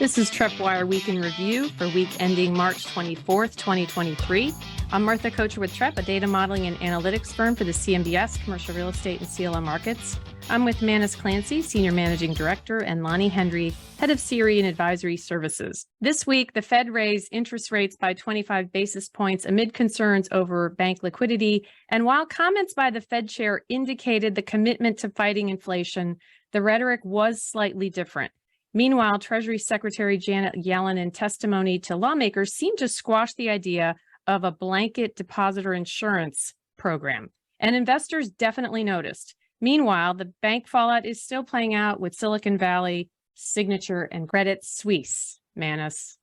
This is Trepp Wire Week in Review for week ending March 24th, 2023. I'm Martha Kocher with Trepp, a data modeling and analytics firm for the CMBS, commercial real estate, and CLO markets. I'm with Manus Clancy, Senior Managing Director, and Lonnie Hendry, Head of CRE and Advisory Services. This week, the Fed raised interest rates by 25 basis points amid concerns over bank liquidity. And while comments by the Fed chair indicated the commitment to fighting inflation, the rhetoric was slightly different. Meanwhile, Treasury Secretary Janet Yellen, in testimony to lawmakers, seemed to squash the idea of a blanket depositor insurance program. And investors definitely noticed. Meanwhile, the bank fallout is still playing out with Silicon Valley, Signature, and Credit Suisse. Manus.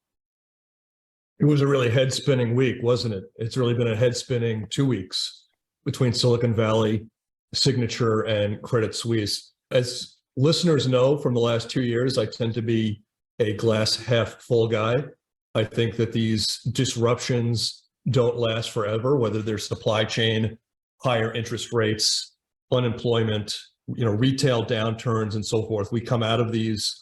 It was a really head-spinning week, wasn't it? It's really been a head-spinning 2 weeks between Silicon Valley, Signature, and Credit Suisse. As listeners know from the last 2 years, I tend to be a glass half full guy. I think that these disruptions don't last forever, whether they're supply chain, higher interest rates, unemployment, retail downturns, and so forth. We come out of these,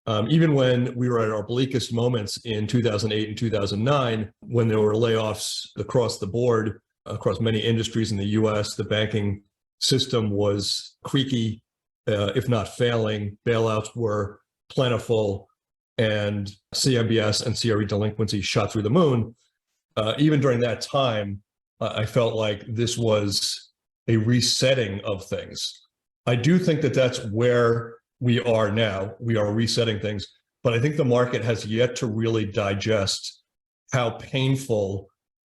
even when we were at our bleakest moments in 2008 and 2009, when there were layoffs across the board, across many industries in the US, the banking system was creaky, if not failing. Bailouts were plentiful, and CMBS and CRE delinquency shot through the moon. Even during that time, I felt like this was a resetting of things. I do think that that's where we are now. We are resetting things, but I think the market has yet to really digest how painful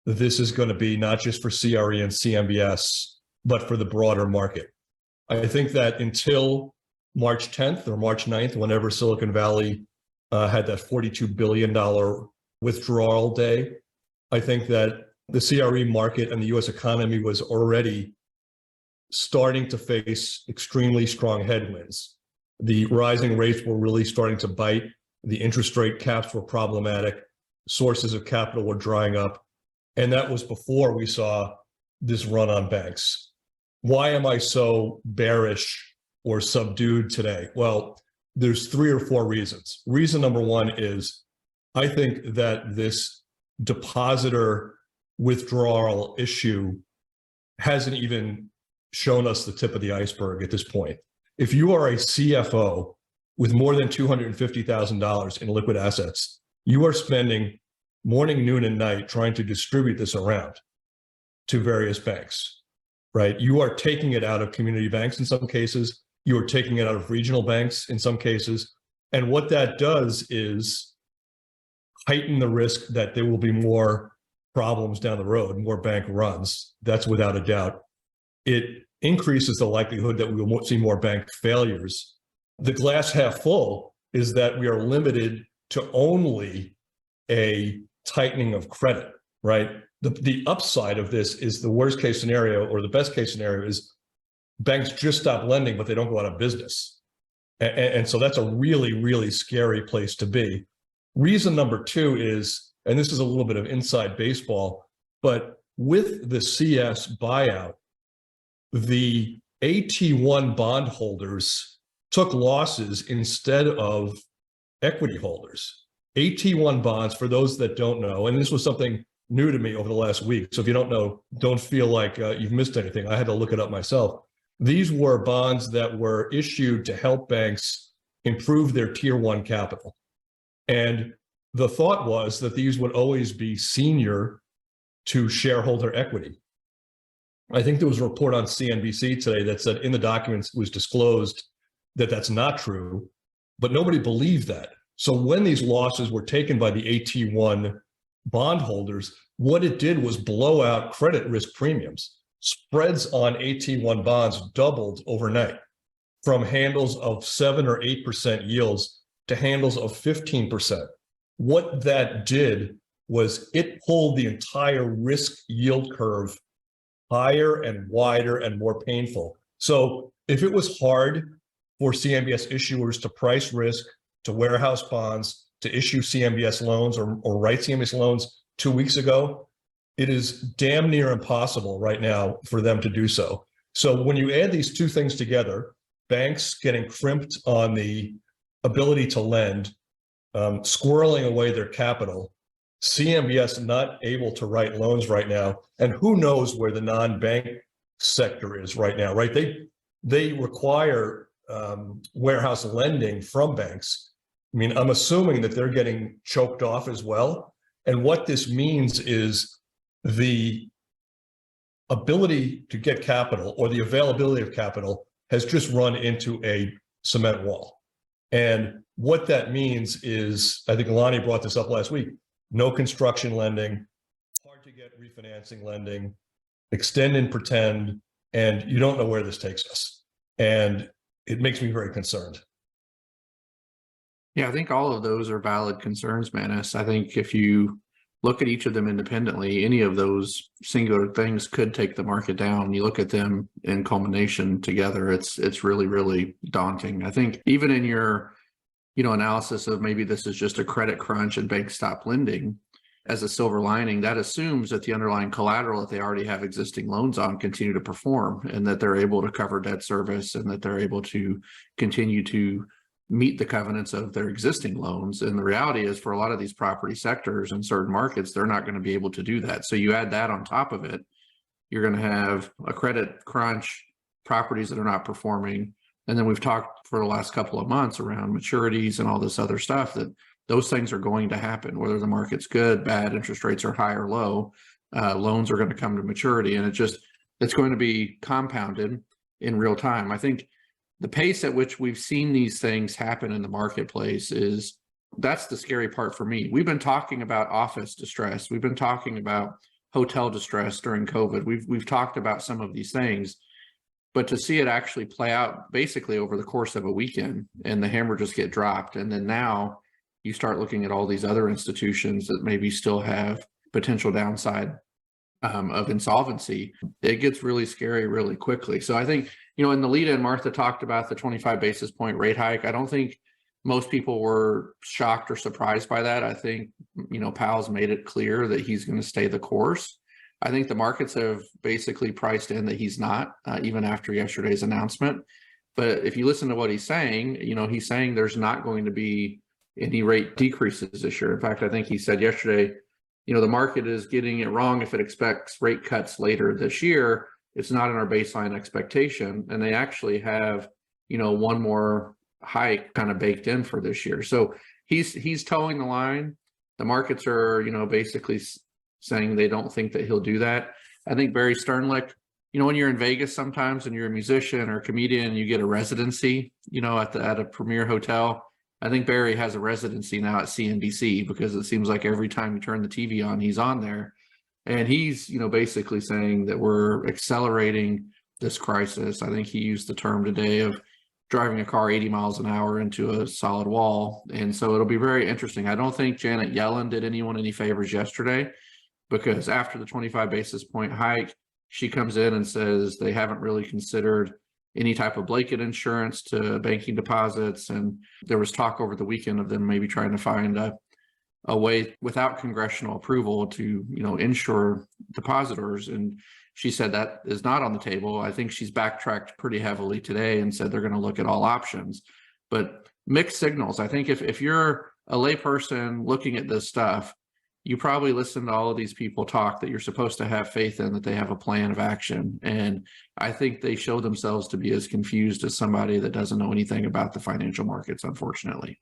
this is going to be, not just for CRE and CMBS, but for the broader market. I think that until March 10th or March 9th, whenever Silicon Valley had that $42 billion withdrawal day, I think that the CRE market and the US economy was already starting to face extremely strong headwinds. The rising rates were really starting to bite. The interest rate caps were problematic. Sources of capital were drying up. And that was before we saw this run on banks. Why am I so bearish or subdued today? Well, there's 3 or 4 reasons. Reason number one is I think that this depositor withdrawal issue hasn't even shown us the tip of the iceberg at this point. If you are a CFO with more than $250,000 in liquid assets, you are spending morning, noon, and night trying to distribute this around to various banks, right? You are taking it out of community banks in some cases. You are taking it out of regional banks in some cases. And what that does is heighten the risk that there will be more problems down the road, more bank runs. That's without a doubt. It increases the likelihood that we will see more bank failures. The glass half full is that we are limited to only a tightening of credit, right? The upside of this is the worst case scenario, or the best case scenario is banks just stop lending, but they don't go out of business. And so that's a really, really scary place to be. Reason number 2 is, and this is a little bit of inside baseball, but with the CS buyout, the AT1 bondholders took losses instead of equity holders. AT1 bonds, for those that don't know, and this was something new to me over the last week, so if you don't know, don't feel like you've missed anything. I had to look it up myself. These were bonds that were issued to help banks improve their tier 1 capital. And the thought was that these would always be senior to shareholder equity. I think there was a report on CNBC today that said in the documents was disclosed that that's not true, but nobody believed that. So when these losses were taken by the AT1 bondholders, what it did was blow out credit risk premiums. Spreads on AT1 bonds doubled overnight from handles of 7 or 8% yields to handles of 15%. What that did was it pulled the entire risk yield curve higher and wider and more painful. So if it was hard for CMBS issuers to price risk, to warehouse bonds, to issue CMBS loans or write CMBS loans 2 weeks ago, it is damn near impossible right now for them to do so. So when you add these 2 things together, banks getting crimped on the ability to lend, squirreling away their capital, CMBS not able to write loans right now, and who knows where the non-bank sector is right now, right? They require warehouse lending from banks. I mean, I'm assuming that they're getting choked off as well. And what this means is the ability to get capital or the availability of capital has just run into a cement wall. And what that means is, I think Milani brought this up last week, no construction lending, hard to get refinancing lending, extend and pretend, and you don't know where this takes us. And it makes me very concerned. Yeah, I think all of those are valid concerns, Manus. I think if you look at each of them independently, any of those singular things could take the market down. You look at them in culmination together, it's really, really daunting. I think even in your analysis of maybe this is just a credit crunch and banks stop lending, as a silver lining, that assumes that the underlying collateral that they already have existing loans on continue to perform, and that they're able to cover debt service, and that they're able to continue to meet the covenants of their existing loans. And the reality is, for a lot of these property sectors in certain markets, they're not going to be able to do that. So you add that on top of it, you're going to have a credit crunch, properties that are not performing. And then we've talked for the last couple of months around maturities and all this other stuff, that those things are going to happen, whether the market's good, bad, interest rates are high or low, loans are going to come to maturity. And it's going to be compounded in real time. I think the pace at which we've seen these things happen in the marketplace that's the scary part for me. We've been talking about office distress. We've been talking about hotel distress during COVID. We've talked about some of these things, but to see it actually play out basically over the course of a weekend and the hammer just get dropped. And then now you start looking at all these other institutions that maybe still have potential downside of insolvency, it gets really scary really quickly. So I think, in the lead-in, Martha talked about the 25 basis point rate hike. I don't think most people were shocked or surprised by that. I think, Powell's made it clear that he's going to stay the course. I think the markets have basically priced in that he's not, even after yesterday's announcement. But if you listen to what he's saying, he's saying there's not going to be any rate decreases this year. In fact, I think he said yesterday, the market is getting it wrong if it expects rate cuts later this year. It's not in our baseline expectation. And they actually have, one more hike kind of baked in for this year. So he's towing the line. The markets are, basically saying they don't think that he'll do that. I think Barry Sternlicht, when you're in Vegas sometimes and you're a musician or a comedian, you get a residency, at a premier hotel. I think Barry has a residency now at CNBC, because it seems like every time you turn the TV on, he's on there. And he's, basically saying that we're accelerating this crisis. I think he used the term today of driving a car 80 miles an hour into a solid wall. And so it'll be very interesting. I don't think Janet Yellen did anyone any favors yesterday, because after the 25 basis point hike, she comes in and says they haven't really considered any type of blanket insurance to banking deposits. And there was talk over the weekend of them maybe trying to find a way without congressional approval to, insure depositors. And she said that is not on the table. I think she's backtracked pretty heavily today and said they're going to look at all options. But mixed signals. I think if you're a layperson looking at this stuff, you probably listen to all of these people talk that you're supposed to have faith in, that they have a plan of action. And I think they show themselves to be as confused as somebody that doesn't know anything about the financial markets, unfortunately.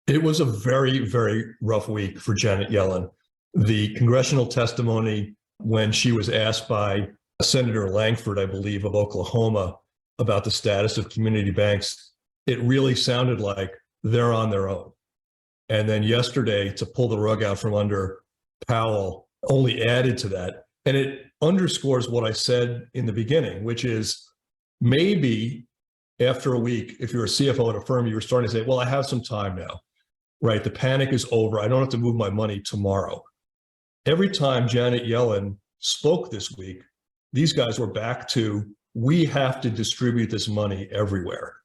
It was a very, very rough week for Janet Yellen. The congressional testimony, when she was asked by Senator Langford, I believe, of Oklahoma, about the status of community banks, it really sounded like they're on their own. And then yesterday, to pull the rug out from under Powell only added to that. And it underscores what I said in the beginning, which is maybe after a week, if you're a CFO at a firm, you were starting to say, well, I have some time now, right? The panic is over. I don't have to move my money tomorrow. Every time Janet Yellen spoke this week, these guys were back to, we have to distribute this money everywhere.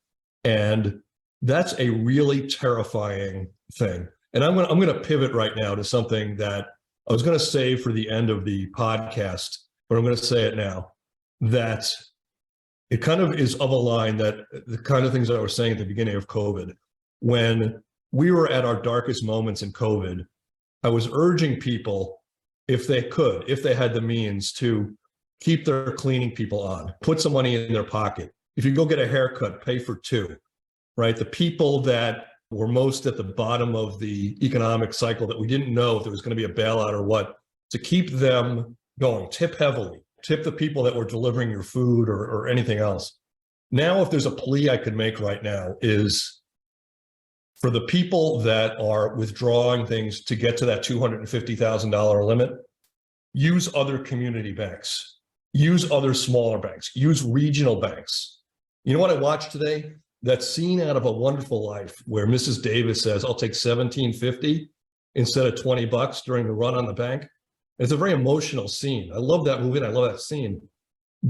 And that's a really terrifying thing. And I'm going to pivot right now to something that I was going to say for the end of the podcast, but I'm going to say it now, that it kind of is of a line that the kind of things I was saying at the beginning of COVID, when we were at our darkest moments in COVID. I was urging people, if they could, if they had the means, to keep their cleaning people on, put some money in their pocket. If you go get a haircut, pay for two, right? The people that were most at the bottom of the economic cycle that we didn't know if there was going to be a bailout or what, to keep them going, tip heavily, tip the people that were delivering your food or anything else. Now, if there's a plea I could make right now is for the people that are withdrawing things to get to that $250,000 limit, use other community banks, use other smaller banks, use regional banks. You know what I watched today? That scene out of A Wonderful Life where Mrs. Davis says, I'll take $17.50 instead of $20 during the run on the bank. It's a very emotional scene. I love that movie and I love that scene.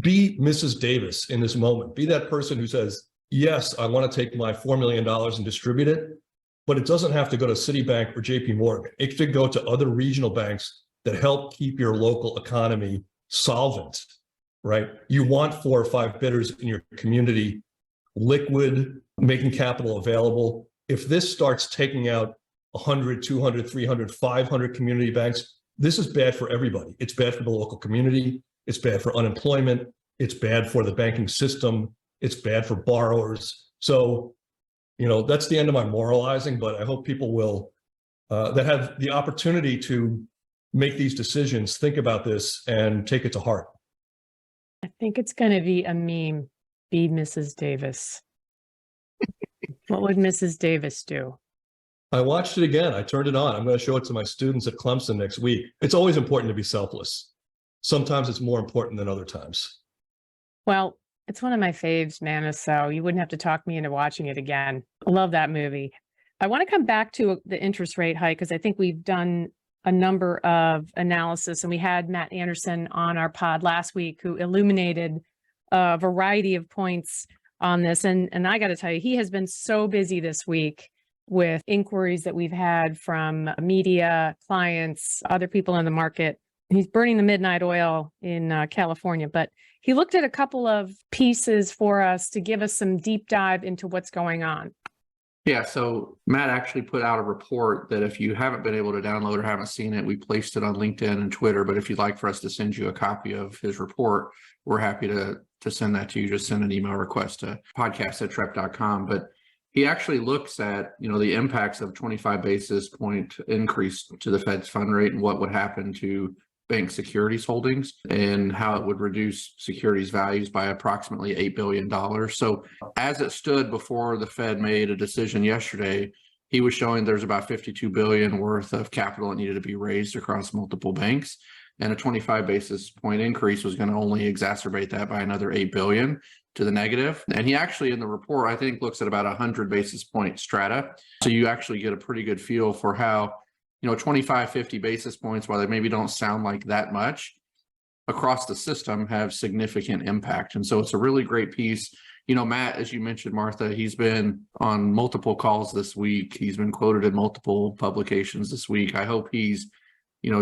Be Mrs. Davis in this moment. Be that person who says, yes, I want to take my $4 million and distribute it, but it doesn't have to go to Citibank or JP Morgan. It should go to other regional banks that help keep your local economy solvent, right? You want 4 or 5 bidders in your community, liquid, making capital available. If this starts taking out 100, 200, 300, 500 community banks, this is bad for everybody. It's bad for the local community. It's bad for unemployment. It's bad for the banking system. It's bad for borrowers. So, that's the end of my moralizing, but I hope people will, that have the opportunity to make these decisions, think about this and take it to heart. I think it's going to be a meme. Be Mrs. Davis. What would Mrs. Davis do? I watched it again. I turned it on. I'm going to show it to my students at Clemson next week. It's always important to be selfless. Sometimes it's more important than other times. Well, it's one of my faves, Manna, so you wouldn't have to talk me into watching it again. I love that movie. I want to come back to the interest rate hike because I think we've done a number of analysis, and we had Matt Anderson on our pod last week who illuminated a variety of points on this. And I got to tell you, he has been so busy this week with inquiries that we've had from media, clients, other people in the market. He's burning the midnight oil in California, but he looked at a couple of pieces for us to give us some deep dive into what's going on. Yeah, so Matt actually put out a report that if you haven't been able to download or haven't seen it, we placed it on LinkedIn and Twitter. But if you'd like for us to send you a copy of his report, we're happy to send that to you. Just send an email request to podcast@trepp.com. But he actually looks at, the impacts of 25 basis point increase to the Fed's fund rate and what would happen to bank securities holdings and how it would reduce securities values by approximately $8 billion. So as it stood before the Fed made a decision yesterday, he was showing there's about $52 billion worth of capital that needed to be raised across multiple banks. And a 25 basis point increase was going to only exacerbate that by another $8 billion to the negative. And he actually in the report, I think, looks at about 100 basis point strata. So you actually get a pretty good feel for how 25, 50 basis points, while they maybe don't sound like that much, across the system have significant impact. And so it's a really great piece. Matt, as you mentioned, Martha, he's been on multiple calls this week. He's been quoted in multiple publications this week. I hope he's,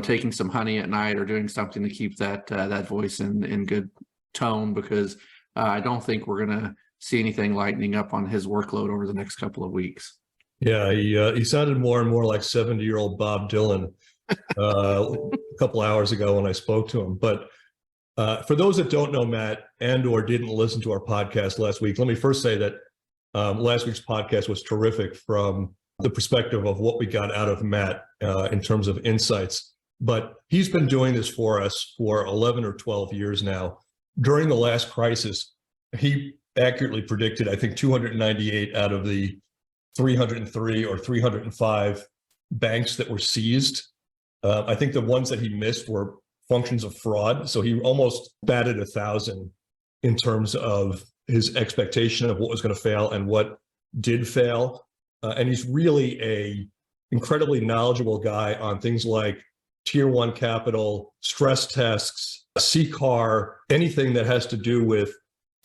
taking some honey at night or doing something to keep that voice in good tone, because I don't think we're going to see anything lightening up on his workload over the next couple of weeks. Yeah, he sounded more and more like 70-year-old Bob Dylan a couple hours ago when I spoke to him. But for those that don't know Matt and or didn't listen to our podcast last week, let me first say that last week's podcast was terrific from the perspective of what we got out of Matt in terms of insights. But he's been doing this for us for 11 or 12 years now. During the last crisis, he accurately predicted, I think, 298 out of the 303 or 305 banks that were seized. I think the ones that he missed were functions of fraud. So he almost batted 1,000 in terms of his expectation of what was going to fail and what did fail. And he's really a incredibly knowledgeable guy on things like tier 1 capital, stress tests, CCAR, anything that has to do with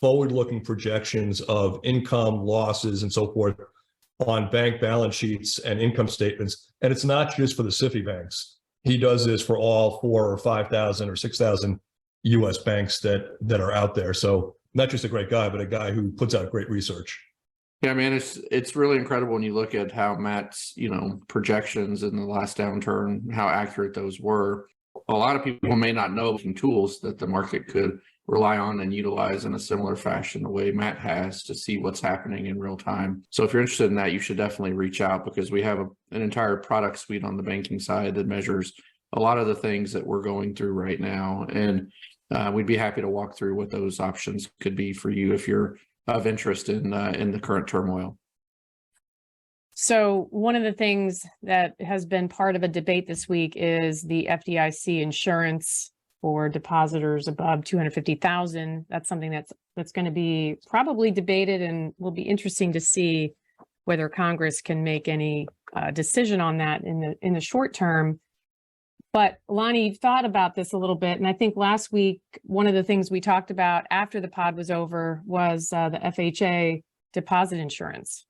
forward-looking projections of income, losses, and so forth on bank balance sheets and income statements. And it's not just for the SIFI banks. He does this for all 4,000 or 5,000 or 6,000 US banks that are out there. So not just a great guy, but a guy who puts out great research. Yeah, man, it's really incredible when you look at how Matt's, projections in the last downturn, how accurate those were. A lot of people may not know some tools that the market could rely on and utilize in a similar fashion, the way Matt has, to see what's happening in real time. So if you're interested in that, you should definitely reach out, because we have an entire product suite on the banking side that measures a lot of the things that we're going through right now. And we'd be happy to walk through what those options could be for you if you're of interest in the current turmoil. So one of the things that has been part of a debate this week is the FDIC insurance for depositors above 250,000. That's something that's going to be probably debated, and will be interesting to see whether Congress can make any decision on that in the short term. But Lonnie, you've thought about this a little bit, and I think last week one of the things we talked about after the pod was over was the FHA deposit insurance.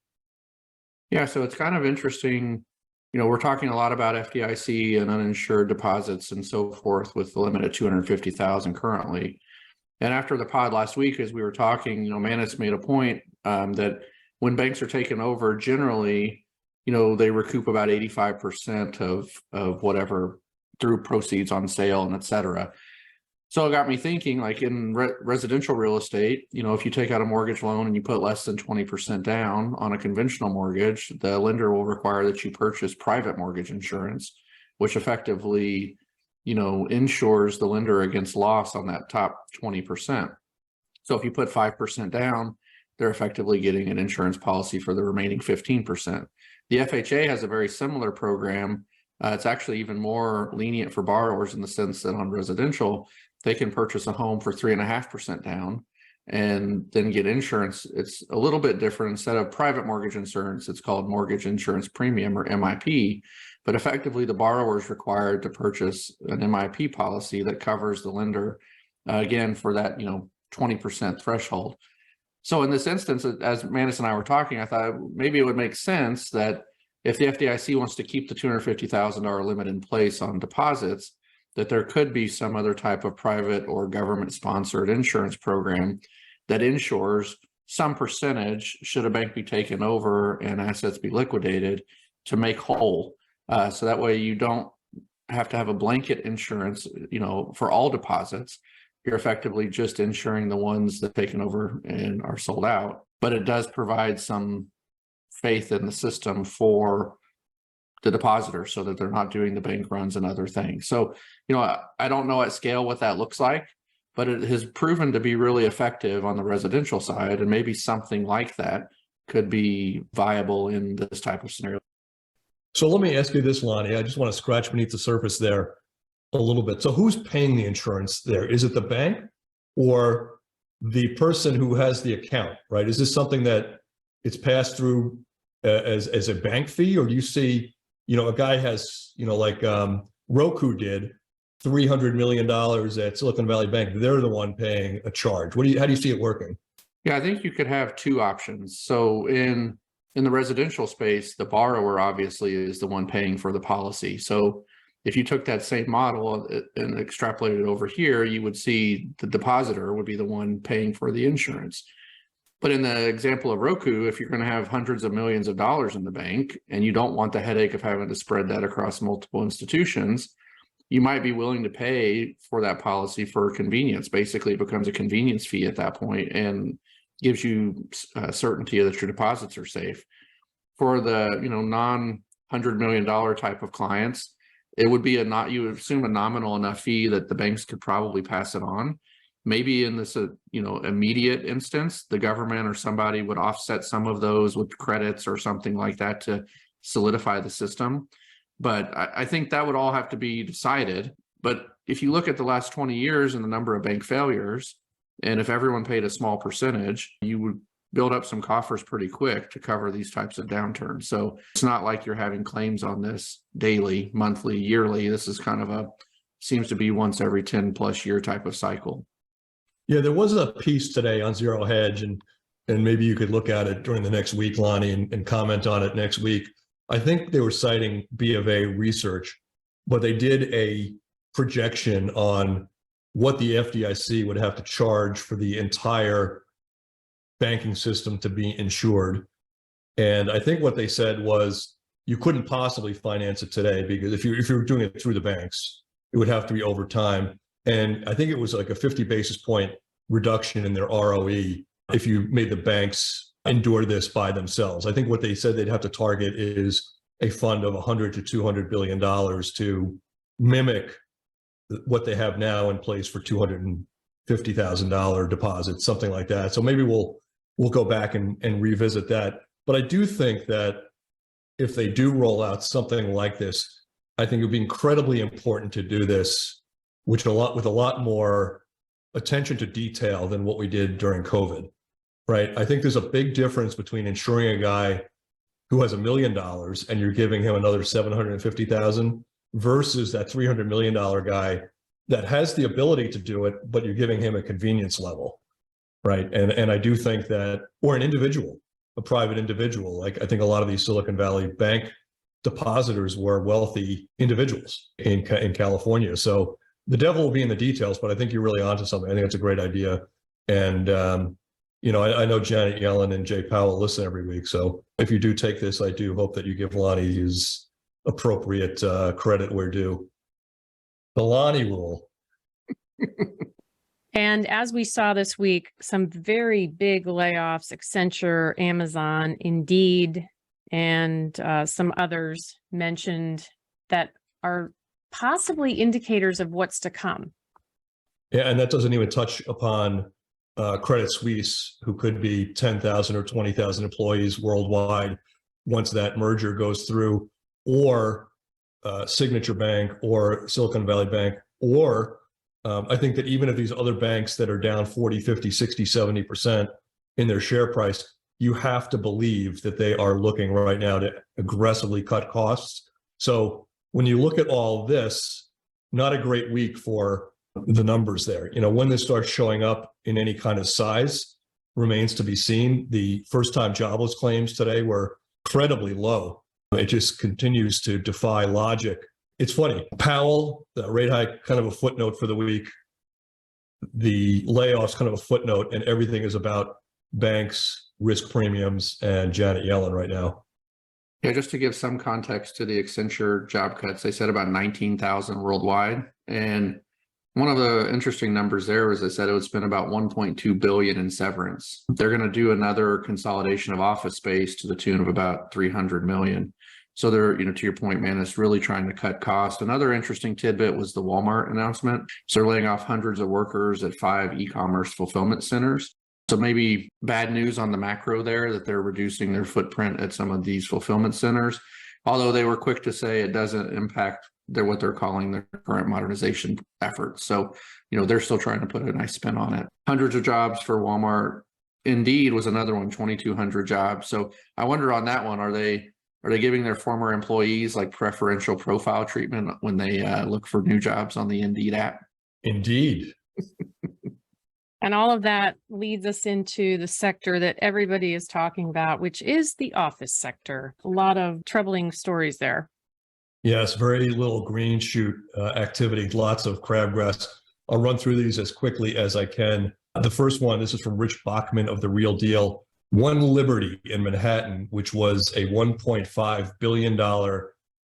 Yeah, so it's kind of interesting. We're talking a lot about FDIC and uninsured deposits and so forth, with the limit at 250,000 currently. And after the pod last week, as we were talking, Manus made a point that when banks are taken over, generally, they recoup about 85% of whatever through proceeds on sale and et cetera. So it got me thinking, like in residential real estate, if you take out a mortgage loan and you put less than 20% down on a conventional mortgage, the lender will require that you purchase private mortgage insurance, which effectively, insures the lender against loss on that top 20%. So if you put 5% down, they're effectively getting an insurance policy for the remaining 15%. The FHA has a very similar program. It's actually even more lenient for borrowers in the sense that on residential, they can purchase a home for 3.5% down and then get insurance. It's a little bit different. Instead of private mortgage insurance, it's called mortgage insurance premium, or MIP. But effectively, the borrower is required to purchase an MIP policy that covers the lender, again, for that 20% threshold. So in this instance, as Manus and I were talking, I thought maybe it would make sense that if the FDIC wants to keep the $250,000 limit in place on deposits, that there could be some other type of private or government-sponsored insurance program that insures some percentage, should a bank be taken over and assets be liquidated, to make whole. So that way you don't have to have a blanket insurance, for all deposits. You're effectively just insuring the ones that are taken over and are sold out. But it does provide some faith in the system for the depositor, so that they're not doing the bank runs and other things. So, I don't know at scale what that looks like, but it has proven to be really effective on the residential side, and maybe something like that could be viable in this type of scenario. So let me ask you this, Lonnie. I just want to scratch beneath the surface there a little bit. So who's paying the insurance there? Is it the bank or the person who has the account, right? Is this something that it's passed through as a bank fee, or do you see, a guy has, like Roku did $300 million at Silicon Valley Bank. They're the one paying a charge. How do you see it working? Yeah, I think you could have two options. So in the residential space, the borrower obviously is the one paying for the policy. So if you took that same model and extrapolated it over here, you would see the depositor would be the one paying for the insurance. But in the example of Roku, if you're going to have hundreds of millions of dollars in the bank and you don't want the headache of having to spread that across multiple institutions, you might be willing to pay for that policy for convenience. Basically, it becomes a convenience fee at that point and gives you certainty that your deposits are safe. For the non-$100 million type of clients, it would be you would assume a nominal enough fee that the banks could probably pass it on. Maybe in this, immediate instance, the government or somebody would offset some of those with credits or something like that to solidify the system. But I think that would all have to be decided. But if you look at the last 20 years and the number of bank failures, and if everyone paid a small percentage, you would build up some coffers pretty quick to cover these types of downturns. So it's not like you're having claims on this daily, monthly, yearly. This is kind of seems to be once every 10 plus year type of cycle. Yeah, there was a piece today on Zero Hedge, and maybe you could look at it during the next week, Lonnie, and comment on it next week. I think they were citing B of A research, but they did a projection on what the FDIC would have to charge for the entire banking system to be insured. And I think what they said was you couldn't possibly finance it today because if you were doing it through the banks, it would have to be over time. And I think it was like a 50 basis point reduction in their ROE if you made the banks endure this by themselves. I think what they said they'd have to target is a fund of $100 to $200 billion to mimic what they have now in place for $250,000 deposits, something like that. So maybe we'll go back and revisit that. But I do think that if they do roll out something like this, I think it would be incredibly important to do this, with a lot more attention to detail than what we did during COVID, right? I think there's a big difference between insuring a guy who has $1 million and you're giving him another $750,000 versus that $300 million guy that has the ability to do it, but you're giving him a convenience level, right? And I do think that, or an individual, a private individual, like I think a lot of these Silicon Valley bank depositors were wealthy individuals in California. So the devil will be in the details, but I think you're really onto something. I think it's a great idea. And, I know Janet Yellen and Jay Powell listen every week. So if you do take this, I do hope that you give Milani his appropriate credit where due. Milani Rule. And as we saw this week, some very big layoffs, Accenture, Amazon, Indeed, and some others mentioned that are possibly indicators of what's to come. Yeah, and that doesn't even touch upon Credit Suisse, who could be 10,000 or 20,000 employees worldwide once that merger goes through, or Signature Bank or Silicon Valley Bank, or I think that even if these other banks that are down 40, 50, 60, 70% in their share price, you have to believe that they are looking right now to aggressively cut costs. So when you look at all this, not a great week for the numbers there. When this starts showing up in any kind of size remains to be seen. The first-time jobless claims today were incredibly low. It just continues to defy logic. It's funny. Powell, the rate hike, kind of a footnote for the week. The layoffs, kind of a footnote, and everything is about banks, risk premiums, and Janet Yellen right now. Yeah, just to give some context to the Accenture job cuts, they said about 19,000 worldwide. And one of the interesting numbers there was they said it would spend about 1.2 billion in severance. They're going to do another consolidation of office space to the tune of about 300 million. So they're, to your point, man, it's really trying to cut costs. Another interesting tidbit was the Walmart announcement. So they're laying off hundreds of workers at 5 e-commerce fulfillment centers. So maybe bad news on the macro there that they're reducing their footprint at some of these fulfillment centers, although they were quick to say it doesn't impact what they're calling their current modernization efforts. So, they're still trying to put a nice spin on it. Hundreds of jobs for Walmart. Indeed was another one, 2,200 jobs. So I wonder on that one, are they giving their former employees like preferential profile treatment when they look for new jobs on the Indeed app? Indeed. And all of that leads us into the sector that everybody is talking about, which is the office sector. A lot of troubling stories there. Yes, very little green shoot activity, lots of crabgrass. I'll run through these as quickly as I can. The first one, this is from Rich Bachman of The Real Deal. One Liberty in Manhattan, which was a $1.5 billion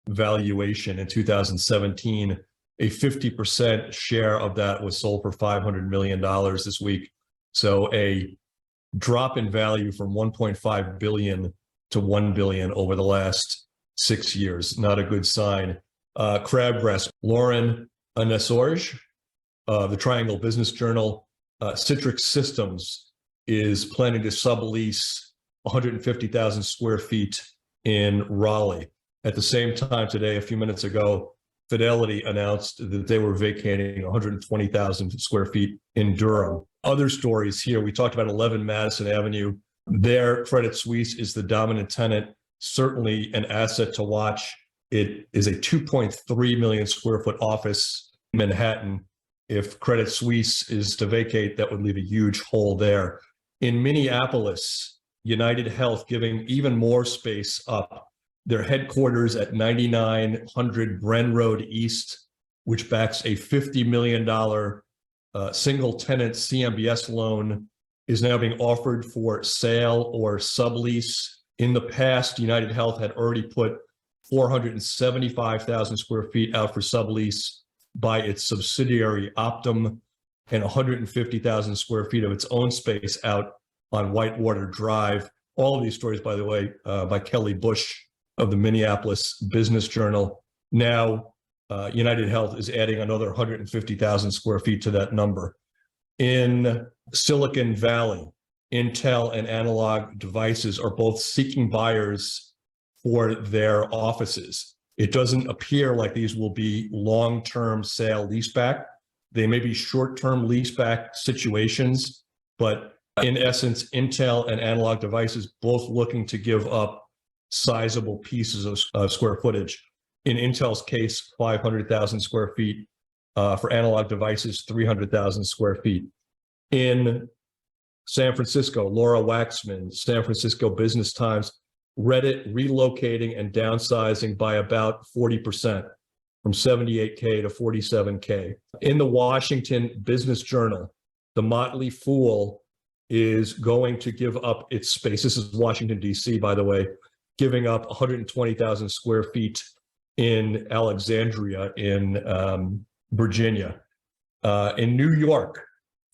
valuation in 2017, a 50% share of that was sold for $500 million this week. So a drop in value from 1.5 billion to 1 billion over the last 6 years. Not a good sign. Crabgrass, Lauren Anesorge, the Triangle Business Journal, Citrix Systems is planning to sublease 150,000 square feet in Raleigh. At the same time today, a few minutes ago, Fidelity announced that they were vacating 120,000 square feet in Durham. Other stories here, we talked about 11 Madison Avenue. There, Credit Suisse is the dominant tenant, certainly an asset to watch. It is a 2.3 million square foot office in Manhattan. If Credit Suisse is to vacate, that would leave a huge hole there. In Minneapolis, United Health giving even more space up. Their headquarters at 9900 Bren Road East, which backs a $50 million single tenant CMBS loan, is now being offered for sale or sublease In the past, United Health had already put 475,000 square feet out for sublease by its subsidiary Optum, and 150,000 square feet of its own space out on Whitewater Drive. All of these stories, by the way, by Kelly Bush of the Minneapolis Business Journal. Now, United Health is adding another 150,000 square feet to that number. In Silicon Valley, Intel and Analog Devices are both seeking buyers for their offices. It doesn't appear like these will be long-term sale leaseback. They may be short-term leaseback situations, but in essence, Intel and Analog Devices both looking to give up sizable pieces of square footage. In Intel's case, 500,000 square feet. For Analog Devices, 300,000 square feet. In San Francisco, Laura Waxman, San Francisco Business Times, Reddit relocating and downsizing by about 40%, from 78K to 47K. In the Washington Business Journal, the Motley Fool is going to give up its space. This is Washington, D.C., by the way, giving up 120,000 square feet in Alexandria in Virginia. In New York,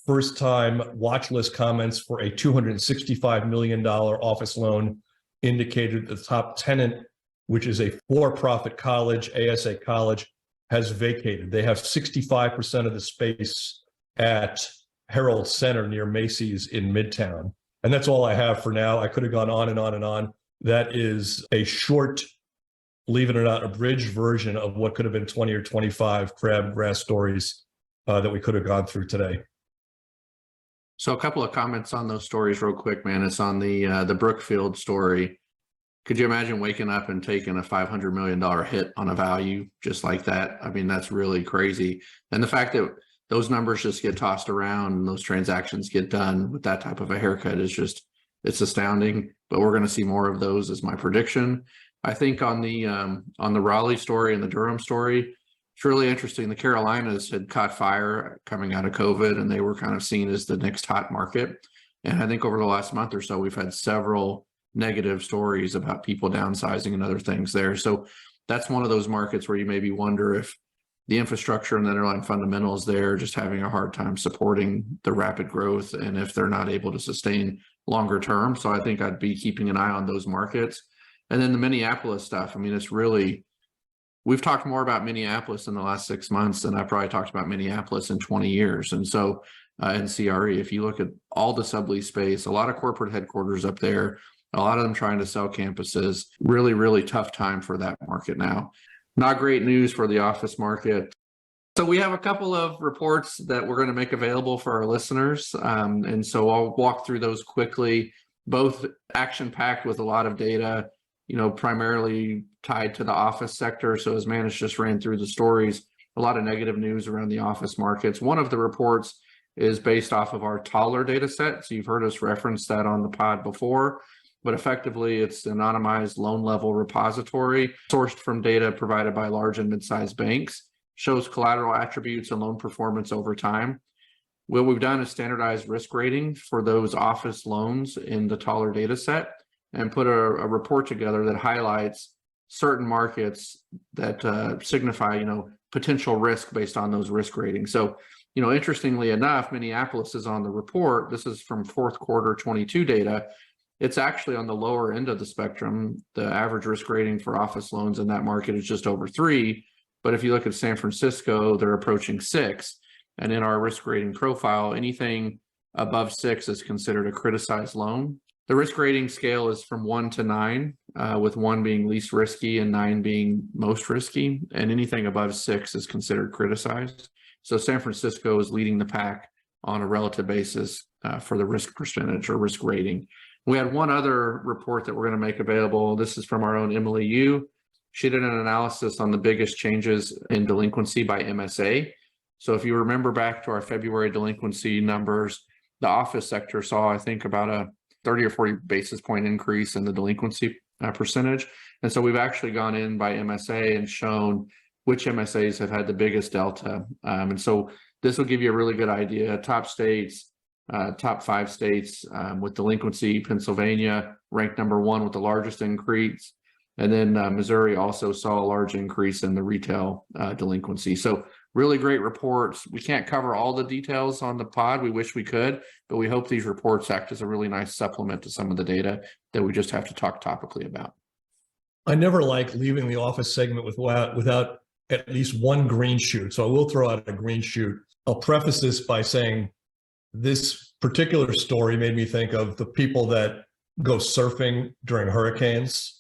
first time watch list comments for a $265 million office loan indicated the top tenant, which is a for-profit college, ASA College, has vacated. They have 65% of the space at Herald Center near Macy's in Midtown. And that's all I have for now. I could have gone on and on and on. That is a short, believe it or not, abridged version of what could have been 20 or 25 Crabgrass stories that we could have gone through today. So a couple of comments on those stories real quick, man. It's on the Brookfield story. Could you imagine waking up and taking a $500 million hit on a value just like that? I mean, that's really crazy. And the fact that those numbers just get tossed around and those transactions get done with that type of a haircut is just, it's astounding. But we're going to see more of those, is my prediction. I think on the Raleigh story and the Durham story, it's really interesting. The Carolinas had caught fire coming out of COVID, and they were kind of seen as the next hot market. And I think over the last month or so, we've had several negative stories about people downsizing and other things there. So that's one of those markets where you maybe wonder if the infrastructure and the underlying fundamentals there just having a hard time supporting the rapid growth, and if they're not able to sustain longer term. So I think I'd be keeping an eye on those markets. And then the Minneapolis stuff, I mean, it's really, we've talked more about Minneapolis in the last 6 months than I probably talked about Minneapolis in 20 years. And so in CRE, if you look at all the sublease space, a lot of corporate headquarters up there, a lot of them trying to sell campuses, really, really tough time for that market now. Not great news for the office market. So we have a couple of reports that we're going to make available for our listeners. And so I'll walk through those quickly, both action-packed with a lot of data, you know, primarily tied to the office sector. So as Manus just ran through the stories, a lot of negative news around the office markets. One of the reports is based off of our taller data set. So you've heard us reference that on the pod before, but effectively it's an anonymized loan level repository sourced from data provided by large and mid-sized banks, shows collateral attributes and loan performance over time. What we've done is standardized risk rating for those office loans in the taller data set, and put a report together that highlights certain markets that signify, you know, potential risk based on those risk ratings. So, you know, interestingly enough, Minneapolis is on the report. This is from fourth quarter 22 data. It's actually on the lower end of the spectrum. The average risk rating for office loans in that market is just over 3. But if you look at San Francisco, they're approaching 6. And in our risk rating profile, anything above 6 is considered a criticized loan. The risk rating scale is from 1 to 9, with 1 being least risky and 9 being most risky. And anything above 6 is considered criticized. So San Francisco is leading the pack on a relative basis for the risk percentage or risk rating. We had one other report that we're going to make available. This is from our own Emily Yu. She did an analysis on the biggest changes in delinquency by MSA. So if you remember back to our February delinquency numbers, the office sector saw, I think, about a 30 or 40 basis point increase in the delinquency percentage. And so we've actually gone in by MSA and shown which MSAs have had the biggest delta. And so this will give you a really good idea. Top states, top 5 states with delinquency. Pennsylvania ranked #1 with the largest increase. And then Missouri also saw a large increase in the retail delinquency. So really great reports. We can't cover all the details on the pod. We wish we could, but we hope these reports act as a really nice supplement to some of the data that we just have to talk topically about. I never like leaving the office segment without at least one green shoot. So I will throw out a green shoot. I'll preface this by saying this particular story made me think of the people that go surfing during hurricanes.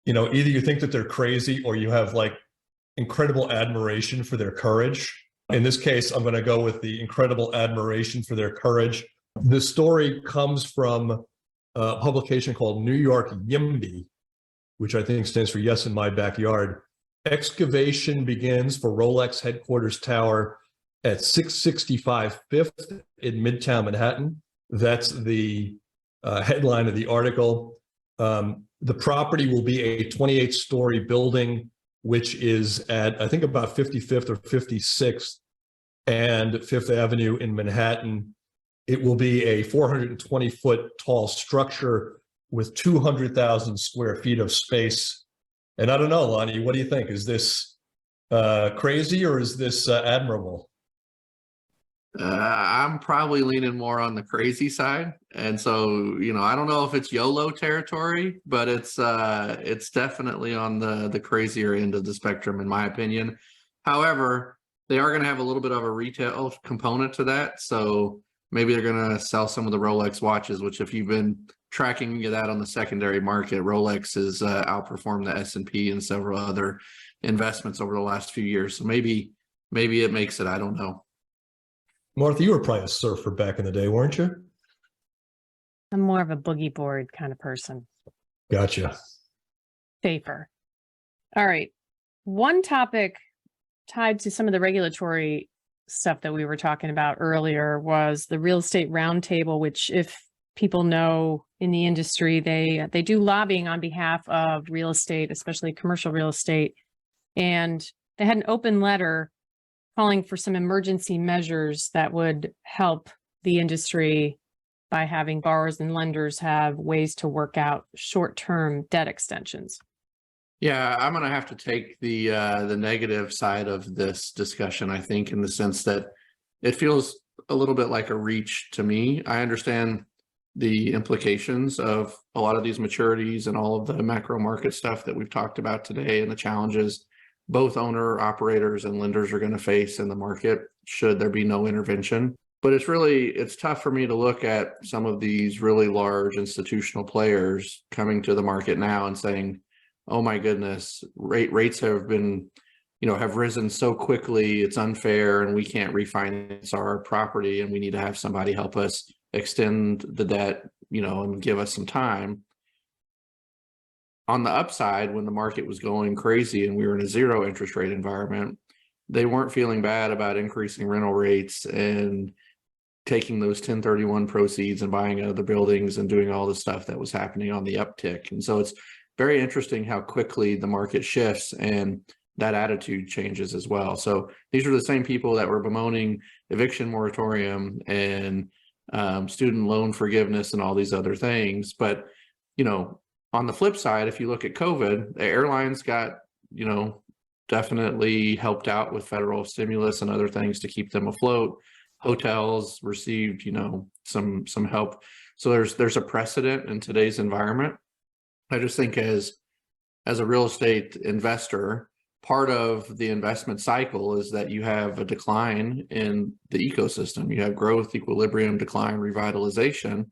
You know, either you think that they're crazy or you have like incredible admiration for their courage. In this case, I'm going to go with the incredible admiration for their courage. The story comes from a publication called New York YIMBY, which I think stands for Yes in My Backyard. Excavation begins for Rolex headquarters tower at 665 Fifth in Midtown Manhattan. That's the headline of the article. The property will be a 28-story building, which is at, I think, about 55th or 56th and Fifth Avenue in Manhattan. It will be a 420-foot tall structure with 200,000 square feet of space. And I don't know, Lonnie, what do you think? Is this crazy or is this admirable? I'm probably leaning more on the crazy side. And so, you know, I don't know if it's YOLO territory, but it's definitely on the crazier end of the spectrum, in my opinion. However, they are going to have a little bit of a retail component to that. So maybe they're going to sell some of the Rolex watches, which if you've been tracking that on the secondary market, Rolex has outperformed the S&P and several other investments over the last few years. So maybe it makes it, I don't know. Martha, you were probably a surfer back in the day, weren't you? I'm more of a boogie board kind of person. Gotcha. Safer. All right. One topic tied to some of the regulatory stuff that we were talking about earlier was the real estate roundtable, which, if people know in the industry, they do lobbying on behalf of real estate, especially commercial real estate. And they had an open letter calling for some emergency measures that would help the industry by having borrowers and lenders have ways to work out short-term debt extensions. Yeah, I'm going to have to take the negative side of this discussion, I think, in the sense that it feels a little bit like a reach to me. I understand the implications of a lot of these maturities and all of the macro market stuff that we've talked about today and the challenges both owner operators and lenders are going to face in the market should there be no intervention. But it's tough for me to look at some of these really large institutional players coming to the market now and saying, oh my goodness, rates have been, have risen so quickly, it's unfair and we can't refinance our property and we need to have somebody help us extend the debt, and give us some time. On the upside, when the market was going crazy and we were in a zero interest rate environment, they weren't feeling bad about increasing rental rates and taking those 1031 proceeds and buying other buildings and doing all the stuff that was happening on the uptick. And so it's very interesting how quickly the market shifts and that attitude changes as well. So these are the same people that were bemoaning eviction moratorium and student loan forgiveness and all these other things. But, on the flip side, if you look at COVID, the airlines got, definitely helped out with federal stimulus and other things to keep them afloat. Hotels received, some help. So there's a precedent in today's environment. I just think as a real estate investor, part of the investment cycle is that you have a decline in the ecosystem. You have growth, equilibrium, decline, revitalization.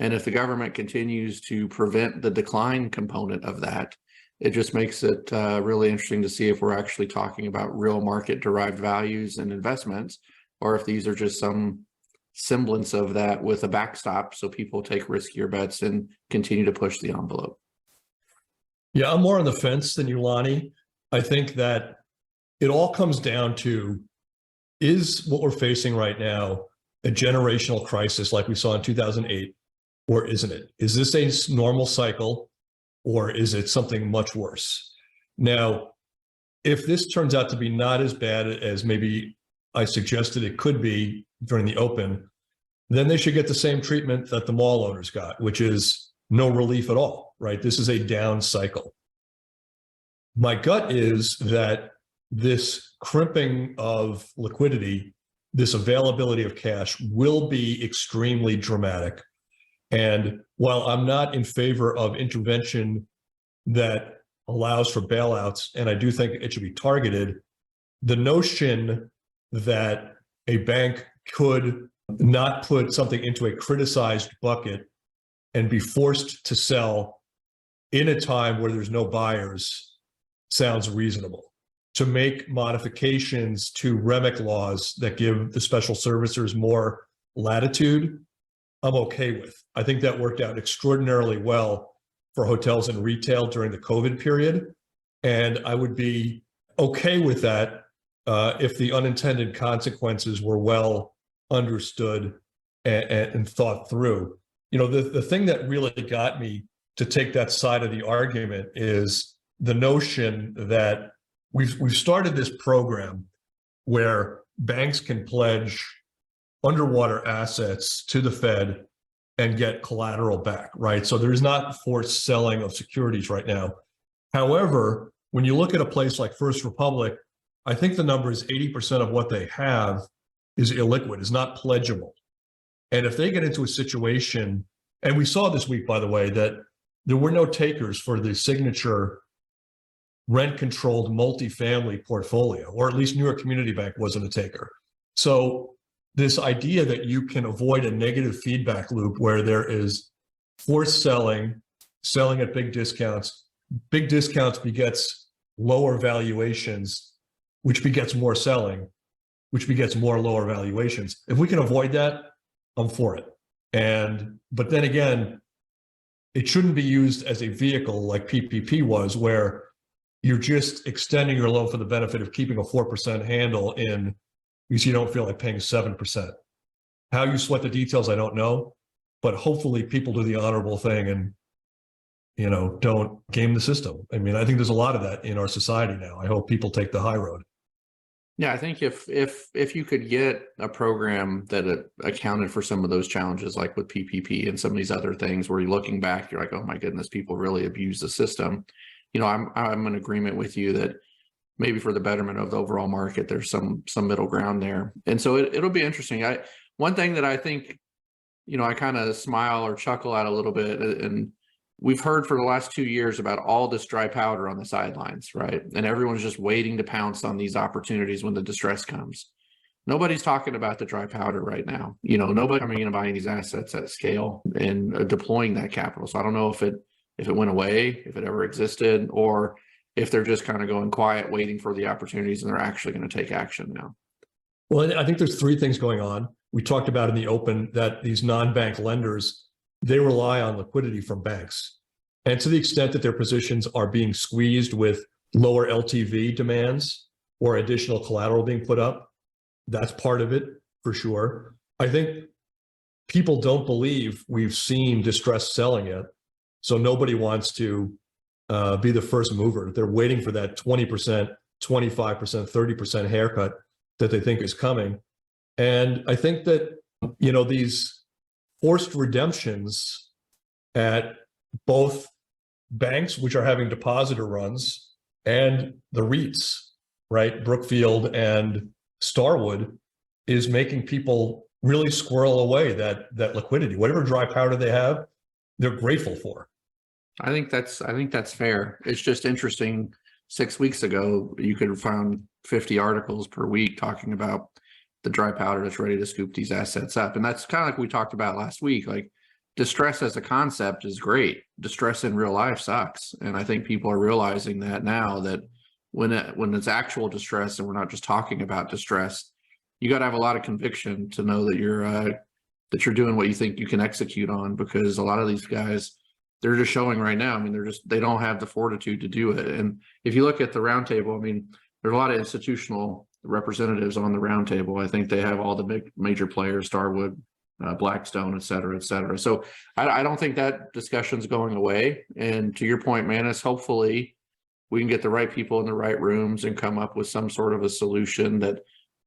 And if the government continues to prevent the decline component of that, it just makes it really interesting to see if we're actually talking about real market derived values and investments, or if these are just some semblance of that with a backstop so people take riskier bets and continue to push the envelope. Yeah, I'm more on the fence than you, Lonnie. I think that it all comes down to, is what we're facing right now a generational crisis like we saw in 2008, or isn't it? Is this a normal cycle, or is it something much worse? Now, if this turns out to be not as bad as maybe I suggested it could be during the open, then they should get the same treatment that the mall owners got, which is no relief at all, right? This is a down cycle. My gut is that this crimping of liquidity, this availability of cash will be extremely dramatic. And while I'm not in favor of intervention that allows for bailouts, and I do think it should be targeted, the notion that a bank could not put something into a criticized bucket and be forced to sell in a time where there's no buyers sounds reasonable. To make modifications to REMIC laws that give the special servicers more latitude, I'm okay with. I think that worked out extraordinarily well for hotels and retail during the COVID period. And I would be okay with that if the unintended consequences were well understood and thought through. You know, the thing that really got me to take that side of the argument is the notion that we've started this program where banks can pledge underwater assets to the Fed and get collateral back, right? So there's not forced selling of securities right now. However, when you look at a place like First Republic, I think the number is 80% of what they have is illiquid, is not pledgeable. And if they get into a situation, and we saw this week, by the way, that there were no takers for the Signature rent-controlled multifamily portfolio, or at least New York Community Bank wasn't a taker. So this idea that you can avoid a negative feedback loop where there is forced selling at big discounts begets lower valuations, which begets more selling, which begets more lower valuations. If we can avoid that, I'm for it. But then again, it shouldn't be used as a vehicle like PPP was, where you're just extending your loan for the benefit of keeping a 4% handle in because you don't feel like paying 7%. How you sweat the details, I don't know, but hopefully people do the honorable thing and, you know, don't game the system. I mean, I think there's a lot of that in our society now. I hope people take the high road. Yeah, I think if you could get a program that accounted for some of those challenges, like with PPP and some of these other things, where you're looking back, you're like, oh my goodness, people really abuse the system. You know, I'm in agreement with you that maybe for the betterment of the overall market, there's some middle ground there. And so it'll be interesting. One thing that I think, you know, I kind of smile or chuckle at a little bit, and we've heard for the last 2 years about all this dry powder on the sidelines, right? And everyone's just waiting to pounce on these opportunities when the distress comes. Nobody's talking about the dry powder right now. You know, nobody coming in and buying these assets at scale and deploying that capital. So I don't know if it went away, if it ever existed, or if they're just kind of going quiet, waiting for the opportunities, and they're actually going to take action now. Well, I think there's three things going on. We talked about in the open that these non-bank lenders, they rely on liquidity from banks. And to the extent that their positions are being squeezed with lower LTV demands or additional collateral being put up, that's part of it for sure. I think people don't believe we've seen distressed selling yet. So nobody wants to be the first mover. They're waiting for that 20%, 25%, 30% haircut that they think is coming. And I think that, you know, these forced redemptions at both banks, which are having depositor runs, and the REITs, right, Brookfield and Starwood, is making people really squirrel away that liquidity. Whatever dry powder they have, they're grateful for. I think that's fair. It's just interesting. 6 weeks ago, you could have found 50 articles per week talking about the dry powder that's ready to scoop these assets up. And that's kind of like we talked about last week. Like, distress as a concept is great. Distress in real life sucks. And I think people are realizing that now, that when it's actual distress, and we're not just talking about distress, you got to have a lot of conviction to know that you're doing what you think you can execute on, because a lot of these guys, they're just showing right now. I mean, they don't have the fortitude to do it. And if you look at the roundtable, I mean, there's a lot of institutional representatives on the roundtable. I think they have all the big major players, Starwood, Blackstone, et cetera, et cetera. So I don't think that discussion's going away. And to your point, Manus, hopefully we can get the right people in the right rooms and come up with some sort of a solution that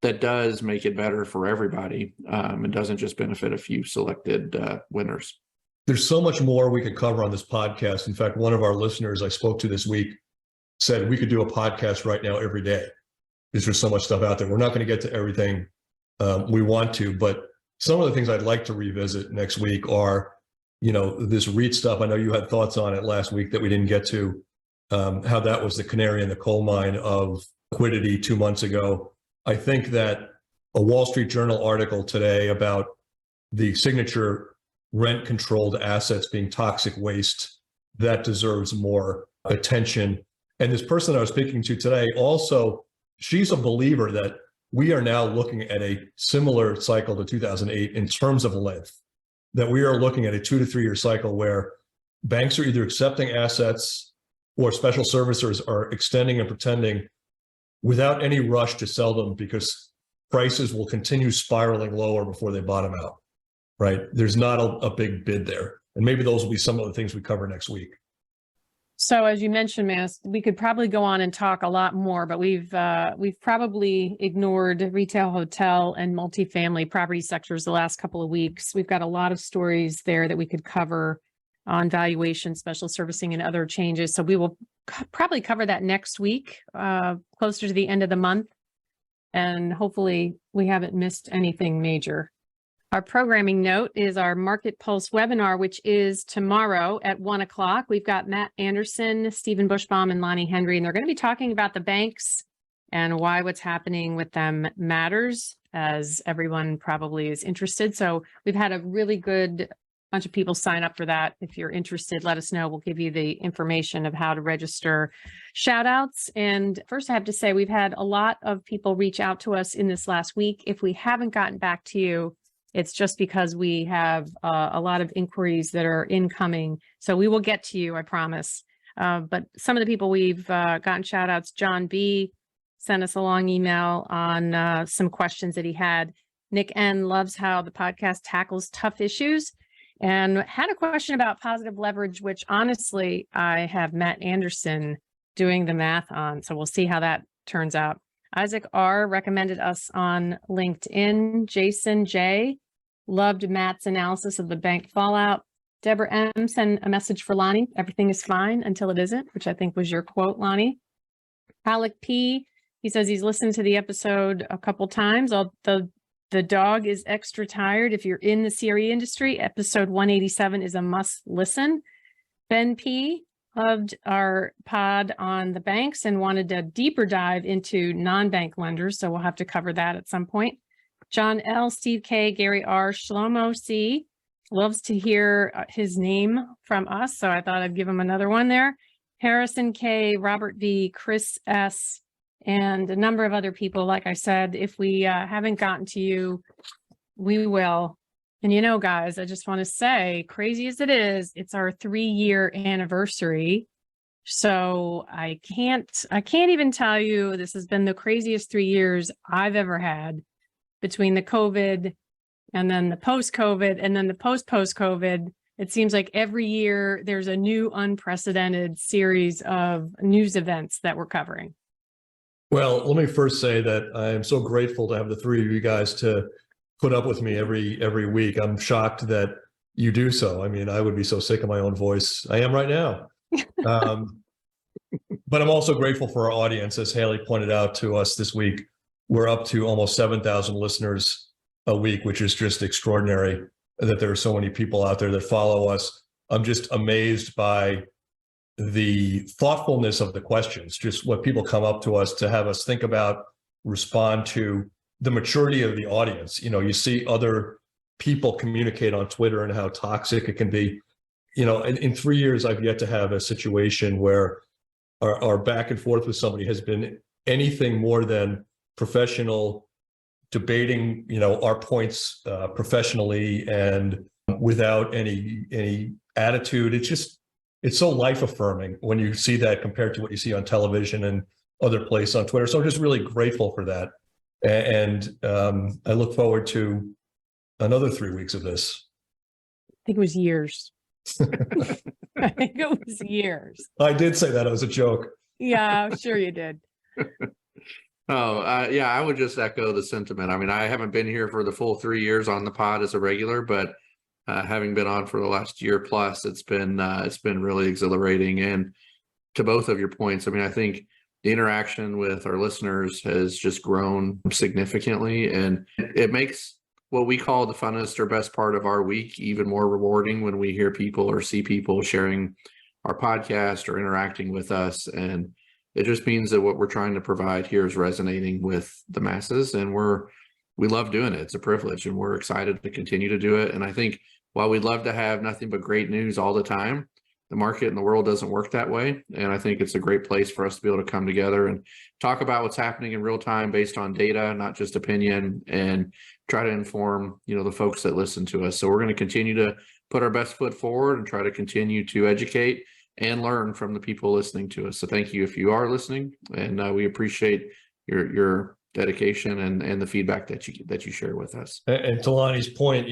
that does make it better for everybody. It doesn't just benefit a few selected winners. There's so much more we could cover on this podcast. In fact, one of our listeners I spoke to this week said we could do a podcast right now every day. There's just so much stuff out there. We're not going to get to everything we want to, but some of the things I'd like to revisit next week are, this REIT stuff. I know you had thoughts on it last week that we didn't get to, how that was the canary in the coal mine of liquidity 2 months ago. I think that a Wall Street Journal article today about the Signature rent-controlled assets being toxic waste, that deserves more attention. And this person I was speaking to today also, she's a believer that we are now looking at a similar cycle to 2008 in terms of length, that we are looking at a 2 to 3 year cycle where banks are either accepting assets or special servicers are extending and pretending without any rush to sell them because prices will continue spiraling lower before they bottom out, right? There's not a big bid there. And maybe those will be some of the things we cover next week. So as you mentioned, Manis, we could probably go on and talk a lot more, but we've probably ignored retail, hotel, and multifamily property sectors the last couple of weeks. We've got a lot of stories there that we could cover on valuation, special servicing, and other changes. So we will probably cover that next week, closer to the end of the month. And hopefully we haven't missed anything major. Our programming note is our Market Pulse webinar, which is tomorrow at 1 o'clock. We've got Matt Anderson, Stephen Bushbaum, and Lonnie Henry, and they're going to be talking about the banks and why what's happening with them matters, as everyone probably is interested. So we've had a really good bunch of people sign up for that. If you're interested, let us know. We'll give you the information of how to register. Shout outs. And first, I have to say, we've had a lot of people reach out to us in this last week. If we haven't gotten back to you, it's just because we have a lot of inquiries that are incoming. So we will get to you, I promise. But some of the people we've gotten shout outs, John B. sent us a long email on some questions that he had. Nick N. loves how the podcast tackles tough issues and had a question about positive leverage, which honestly, I have Matt Anderson doing the math on. So we'll see how that turns out. Isaac R. recommended us on LinkedIn. Jason J. loved Matt's analysis of the bank fallout. Deborah M. sent a message for Lonnie. Everything is fine until it isn't, which I think was your quote, Lonnie. Alec P. He says he's listened to the episode a couple times. The dog is extra tired. If you're in the CRE industry, episode 187 is a must listen. Ben P. loved our pod on the banks and wanted a deeper dive into non-bank lenders. So we'll have to cover that at some point. John L., Steve K., Gary R., Shlomo C. loves to hear his name from us. So I thought I'd give him another one there. Harrison K., Robert V., Chris S., and a number of other people. Like I said, if we haven't gotten to you, we will. And guys, I just want to say, crazy as it is, it's our 3-year anniversary. So I can't even tell you, this has been the craziest 3 years I've ever had, between the COVID and then the post-COVID and then the post-COVID. It seems like every year there's a new unprecedented series of news events that we're covering. Well, let me first say that I am so grateful to have the three of you guys to put up with me every week. I'm shocked that you do so. I mean, I would be so sick of my own voice. I am right now. But I'm also grateful for our audience. As Haley pointed out to us this week, we're up to almost 7,000 listeners a week, which is just extraordinary that there are so many people out there that follow us. I'm just amazed by the thoughtfulness of the questions, just what people come up to us to have us think about, respond to, the maturity of the audience. You see other people communicate on Twitter and how toxic it can be. In 3 years, I've yet to have a situation where our back and forth with somebody has been anything more than professional, debating, our points professionally and without any attitude. It's so life affirming when you see that compared to what you see on television and other places on Twitter. So I'm just really grateful for that. And I look forward to another 3 weeks of this. I think it was years. I think it was years. I did say that as a joke. Yeah, sure you did. Yeah, I would just echo the sentiment. I mean, I haven't been here for the full 3 years on the pod as a regular, but having been on for the last year plus, it's been really exhilarating. And to both of your points, I mean, I think the interaction with our listeners has just grown significantly, and it makes what we call the funnest or best part of our week even more rewarding when we hear people or see people sharing our podcast or interacting with us. And it just means that what we're trying to provide here is resonating with the masses, and we love doing it. It's a privilege, and we're excited to continue to do it. And I think while we'd love to have nothing but great news all the time, the market and the world doesn't work that way. And I think it's a great place for us to be able to come together and talk about what's happening in real time based on data, not just opinion, and try to inform, the folks that listen to us. So we're going to continue to put our best foot forward and try to continue to educate and learn from the people listening to us. So thank you if you are listening, and we appreciate your dedication and the feedback that you share with us. And to Lonnie's point,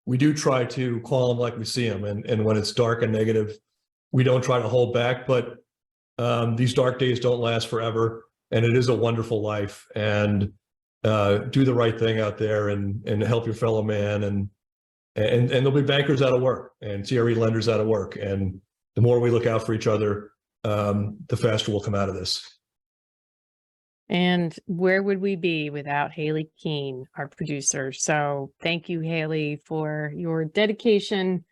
we do try to call them like we see them. And when it's dark and negative, we don't try to hold back, but these dark days don't last forever. And it is a wonderful life, and do the right thing out there and help your fellow man. And there'll be bankers out of work and CRE lenders out of work. And the more we look out for each other, the faster we'll come out of this. And where would we be without Haley Keene, our producer? So thank you, Haley, for your dedication,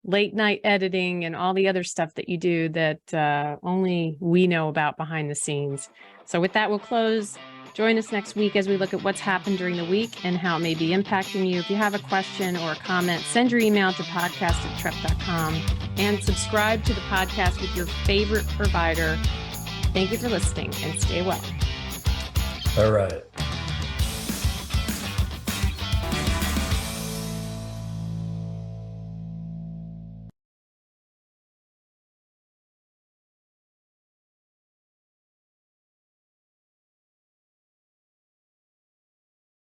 late night editing, and all the other stuff that you do that only we know about behind the scenes. So with that, we'll close. Join us next week as we look at what's happened during the week and how it may be impacting you. If you have a question or a comment, send your email to podcast@trepp.com and subscribe to the podcast with your favorite provider. Thank you for listening, and stay well. All right.